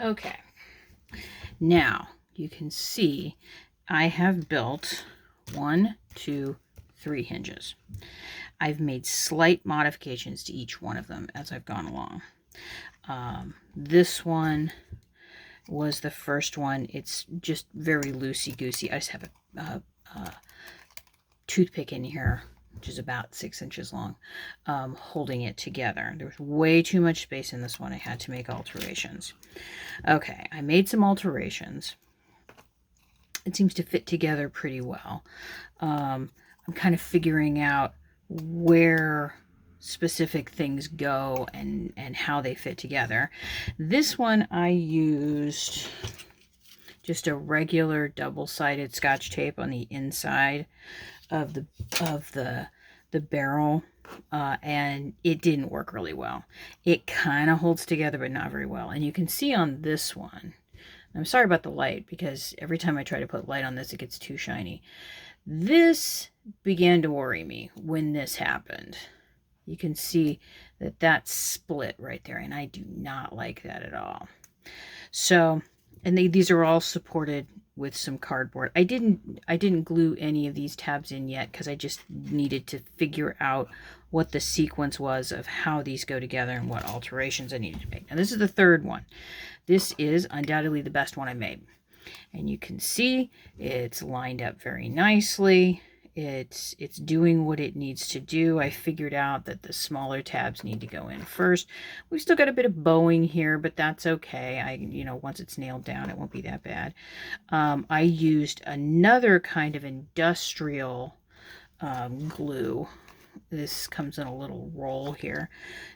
Okay, now you can see I have built 1, 2, 3 hinges. I've made slight modifications to each one of them as I've gone along. This one was the first one. It's just very loosey-goosey. I just have a toothpick in here, which is about 6 inches long, holding it together. There was way too much space in this one. I had to make alterations. Okay, I made some alterations. It seems to fit together pretty well. I'm kind of figuring out where specific things go and how they fit together. This one I used just a regular double-sided Scotch tape on the inside of the barrel, and it didn't work really well. It kind of holds together, but not very well. And you can see on this one, I'm sorry about the light, because every time I try to put light on this, it gets too shiny. This began to worry me when this happened. You can see that that's split right there, and I do not like that at all. So, and these are all supported with some cardboard. I didn't glue any of these tabs in yet because I just needed to figure out what the sequence was of how these go together and what alterations I needed to make. Now this is the third one. This is undoubtedly the best one I made. And you can see it's lined up very nicely. It's doing what it needs to do. I figured out that the smaller tabs need to go in first. We've still got a bit of bowing here, but that's okay. Once it's nailed down, it won't be that bad. I used another kind of industrial glue. This comes in a little roll here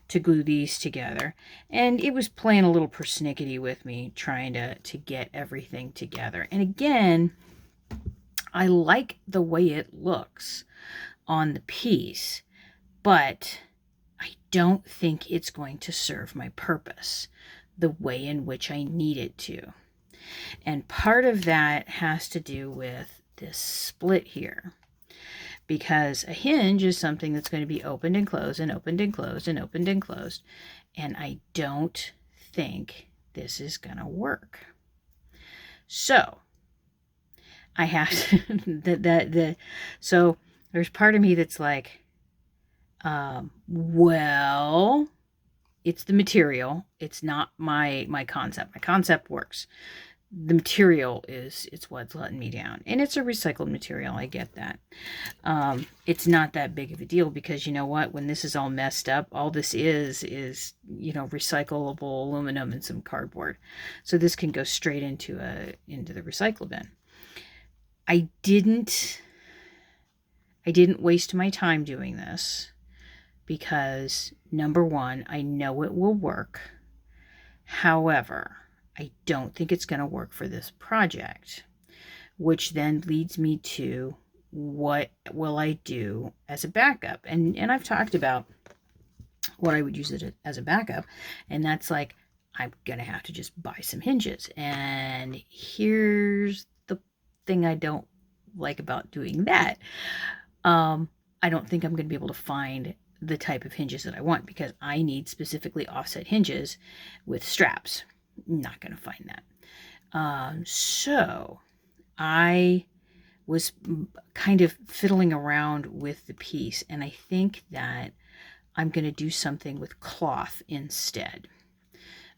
to glue these together. And it was playing a little persnickety with me, trying to get everything together. And again, I like the way it looks on the piece, but I don't think it's going to serve my purpose the way in which I need it to. And part of that has to do with this split here, because a hinge is something that's going to be opened and closed and opened and closed and opened and closed. And I don't think this is going to work. So I have to, so there's part of me that's like, well, it's the material. It's not my concept. My concept works. The material it's what's letting me down. And it's a recycled material. I get that. It's not that big of a deal because you know what? When this is all messed up, all this is, recyclable aluminum and some cardboard. So this can go straight into the recycle bin. I didn't waste my time doing this because, number one, I know it will work. However, I don't think it's going to work for this project, which then leads me to what will I do as a backup? And I've talked about what I would use it as a backup, and that's like, I'm going to have to just buy some hinges. And here's the thing I don't like about doing that. I don't think I'm going to be able to find the type of hinges that I want because I need specifically offset hinges with straps. Not going to find that. So I was kind of fiddling around with the piece, and I think that I'm going to do something with cloth instead.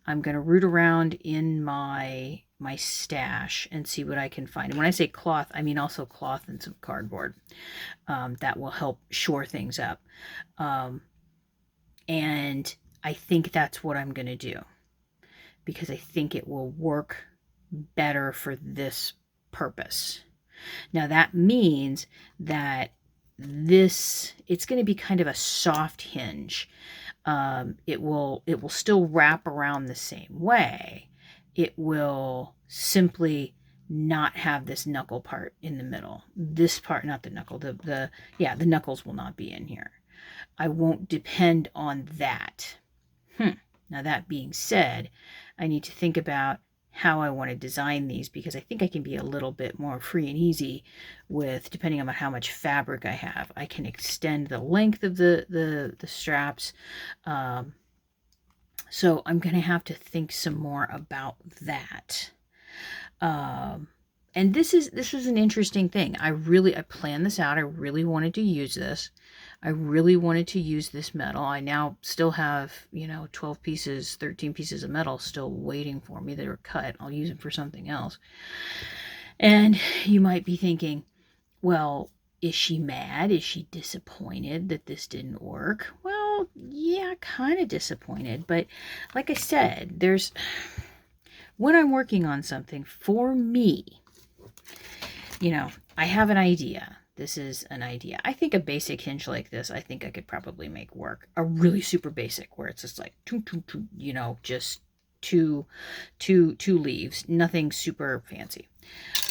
I'm going to root around in my stash and see what I can find. And when I say cloth, I mean also cloth and some cardboard. That will help shore things up. And I think that's what I'm going to do because I think it will work better for this purpose. Now that means that it's going to be kind of a soft hinge. It will still wrap around the same way. It will simply not have this knuckle part in the middle. This part, not the knuckle, the knuckles will not be in here. I won't depend on that. Now that being said, I need to think about how I want to design these because I think I can be a little bit more free and easy with, depending on how much fabric I have. I can extend the length of the straps. So I'm going to have to think some more about that. And this is an interesting thing. I planned this out. I really wanted to use this. I really wanted to use this metal. I now still have, 12 pieces, 13 pieces of metal still waiting for me that are cut. I'll use them for something else. And you might be thinking, well, is she mad? Is she disappointed that this didn't work? Well, yeah, kind of disappointed. But like I said, when I'm working on something for me, I have an idea. This is an idea. I think a basic hinge like this, I think I could probably make work. A really super basic where it's just like, just two leaves, nothing super fancy.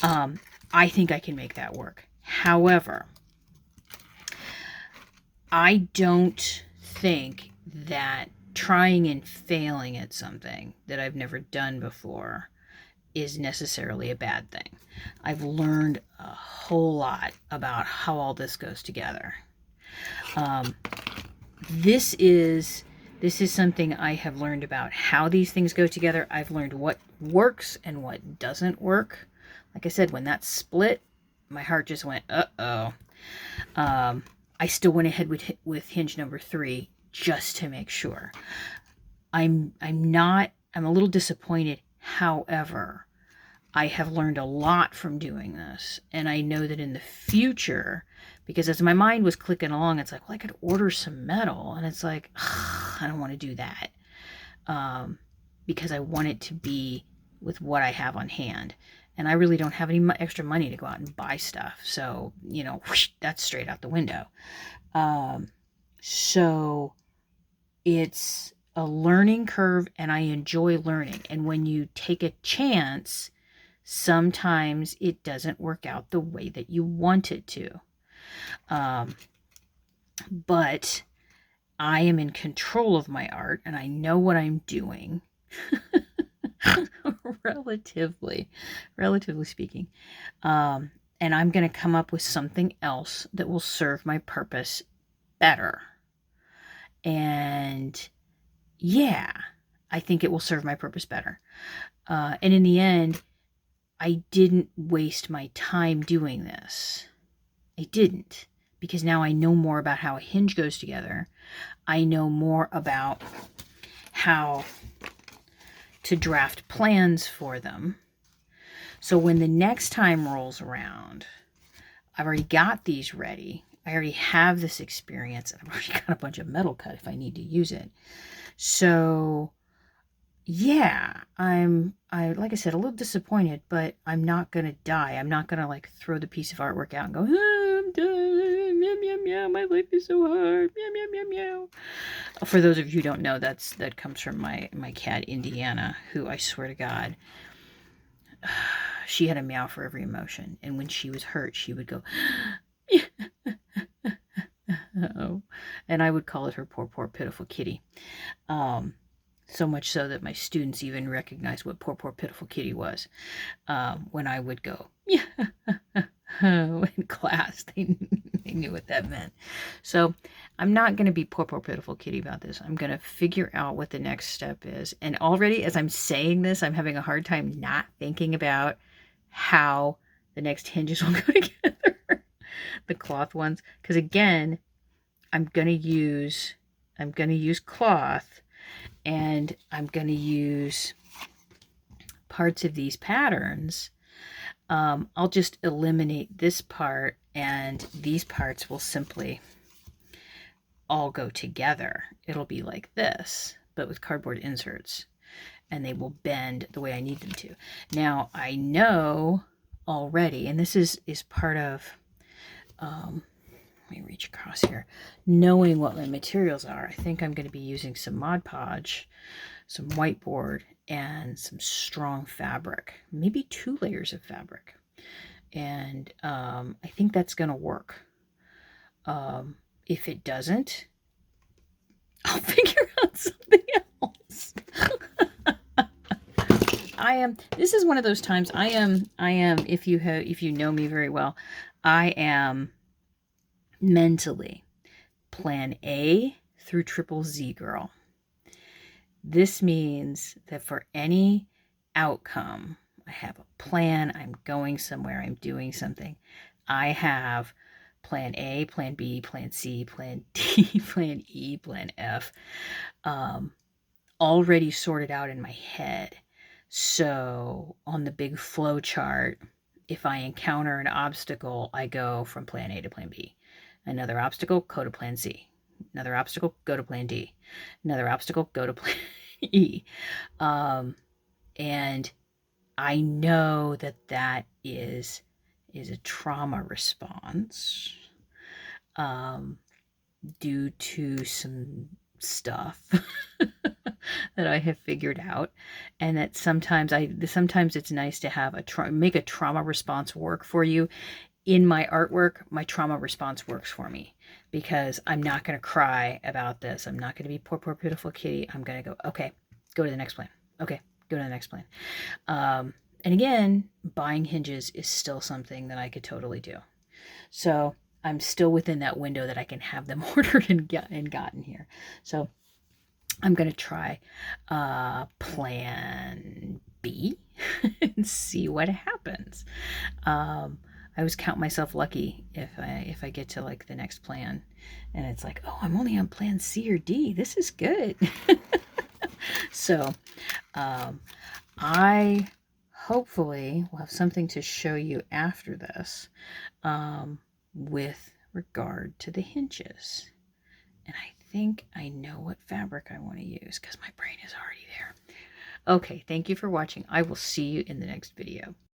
I think I can make that work. However, I don't think that trying and failing at something that I've never done before is necessarily a bad thing. I've learned a whole lot about how all this goes together. This is something I have learned about how these things go together. I've learned what works and what doesn't work. Like I said, when that split, my heart just went, uh-oh. I still went ahead with hinge number 3 just to make sure. I'm a little disappointed. However, I have learned a lot from doing this. And I know that in the future, because as my mind was clicking along, it's like, well, I could order some metal. And it's like, I don't want to do that. Because I want it to be with what I have on hand. And I really don't have any extra money to go out and buy stuff. So, whoosh, that's straight out the window. So it's a learning curve, and I enjoy learning. And when you take a chance, sometimes it doesn't work out the way that you want it to. But I am in control of my art, and I know what I'm doing. relatively speaking. And I'm going to come up with something else that will serve my purpose better. And yeah, I think it will serve my purpose better. And in the end, I didn't waste my time doing this. I didn't, because now I know more about how a hinge goes together. I know more about how to draft plans for them. So when the next time rolls around, I've already got these ready. I already have this experience. I've already got a bunch of metal cut if I need to use it. So yeah, like I said, a little disappointed, but I'm not going to die. I'm not going to like throw the piece of artwork out and go, I'm done. Meow, meow, meow. My life is so hard. Meow, meow, meow, meow. For those of you who don't know, that comes from my cat, Indiana, who I swear to God, she had a meow for every emotion. And when she was hurt, she would go, oh, and I would call it her poor, pitiful kitty. So much so that my students even recognized what poor, pitiful kitty was. When I would go, yeah, in class, they knew what that meant. So I'm not going to be poor, pitiful kitty about this. I'm going to figure out what the next step is. And already as I'm saying this, I'm having a hard time not thinking about how the next hinges will go together. The cloth ones. Because again, I'm going to use cloth. And I'm going to use parts of these patterns. I'll just eliminate this part, and these parts will simply all go together. It'll be like this, but with cardboard inserts. And they will bend the way I need them to. Now, I know already, and this is part of... let me reach across here. Knowing what my materials are, I think I'm going to be using some Mod Podge, some whiteboard, and some strong fabric. Maybe 2 layers of fabric. And I think that's going to work. If it doesn't, I'll figure out something else. This is one of those times I am, if you know me very well, I am mentally plan A through triple Z girl. This means that for any outcome, I have a plan, I'm going somewhere, I'm doing something. I have plan A, plan B, plan C, plan D, plan E, plan F, already sorted out in my head. So on the big flow chart, if I encounter an obstacle, I go from plan A to plan B. Another obstacle, go to plan C. Another obstacle, go to plan D. Another obstacle, go to plan E. And I know that that is a trauma response due to some stuff that I have figured out, and that sometimes it's nice to have make a trauma response work for you. In my artwork, my trauma response works for me because I'm not going to cry about this. I'm not going to be poor beautiful kitty. I'm going to go, okay, go to the next plan. Okay, go to the next plan. And again, buying hinges is still something that I could totally do. So I'm still within that window that I can have them ordered and gotten here. So I'm going to try plan B and see what happens. I always count myself lucky if I get to like the next plan and it's like, oh, I'm only on plan C or D. This is good. So I hopefully will have something to show you after this with regard to the hinges. And I think I know what fabric I want to use because my brain is already there. Okay, thank you for watching. I will see you in the next video.